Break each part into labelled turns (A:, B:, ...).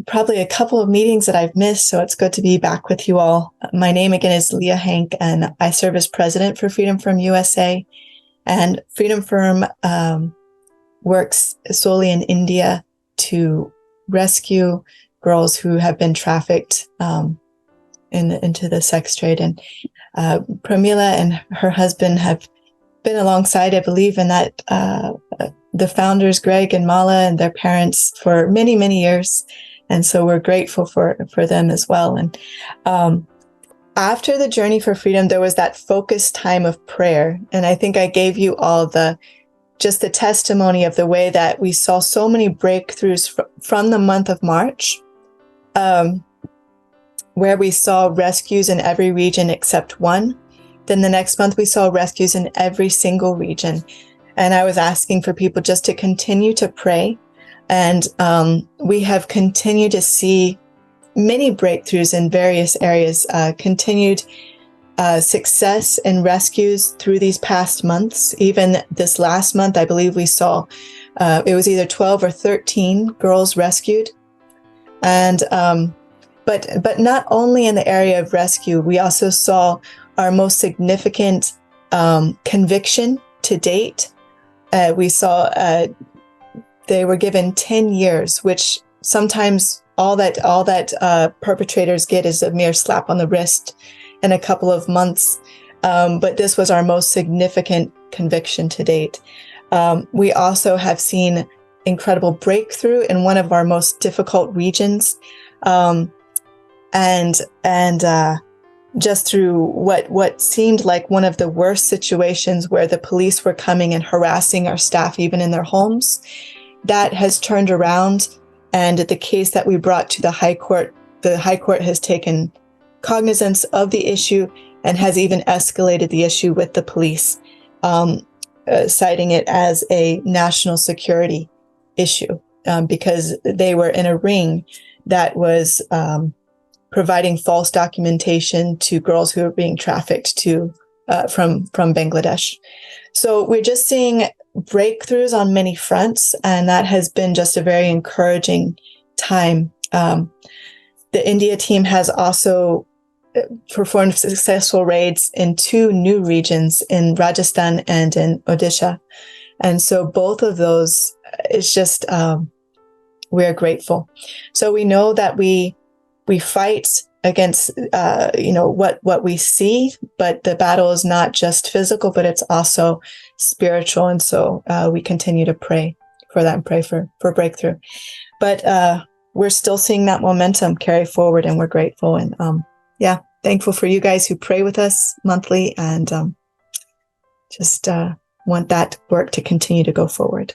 A: probably a couple of meetings that I've missed, so it's good to be back with you all. My name again is Leah Henk, and I serve as president for Freedom Firm USA. And Freedom Firm works solely in India to rescue girls who have been trafficked into the sex trade. And Pramila and her husband have been alongside, I believe, in that the founders, Greg and Mala, and their parents for many, many years. And so we're grateful for them as well. And after the Journey for Freedom, there was that focused time of prayer. And I think I gave you all just the testimony of the way that we saw so many breakthroughs from the month of March, where we saw rescues in every region except one. Then the next month, we saw rescues in every single region. And I was asking for people just to continue to pray. And we have continued to see many breakthroughs in various areas, continued success in rescues through these past months. Even this last month, I believe we saw it was either 12 or 13 girls rescued. And but not only in the area of rescue, we also saw our most significant conviction to date. We saw they were given 10 years, which sometimes all that perpetrators get is a mere slap on the wrist in a couple of months. But this was our most significant conviction to date. We also have seen incredible breakthrough in one of our most difficult regions. And just through what seemed like one of the worst situations where the police were coming and harassing our staff, even in their homes, that has turned around. And the case that we brought to the High Court has taken cognizance of the issue and has even escalated the issue with the police, citing it as a national security issue because they were in a ring that was providing false documentation to girls who are being trafficked from Bangladesh. So we're just seeing breakthroughs on many fronts, and that has been just a very encouraging time. The India team has also performed successful raids in 2 new regions, in Rajasthan and in Odisha. And so both of those, it's just, we're grateful. So we know that we fight against, what we see, but the battle is not just physical, but it's also spiritual. And so we continue to pray for that and pray for breakthrough. But we're still seeing that momentum carry forward, and we're grateful. And thankful for you guys who pray with us monthly, and just want that work to continue to go forward.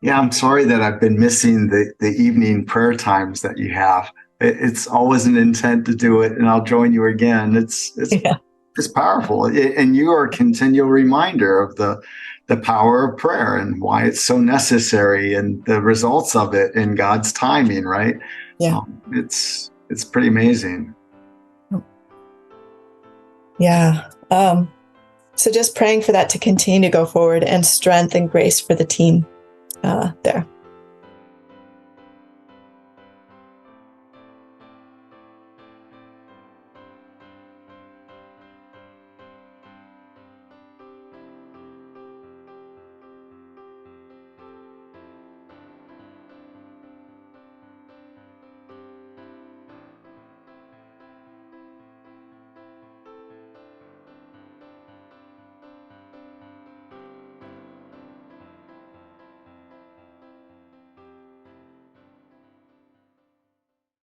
B: Yeah, I'm sorry that I've been missing the evening prayer times that you have. It's always an intent to do it, and I'll join you again. It's powerful, and you are a continual reminder of the power of prayer and why it's so necessary, and the results of it in God's timing. Right?
A: Yeah,
B: it's pretty amazing.
A: Yeah. So just praying for that to continue to go forward, and strength and grace for the team there.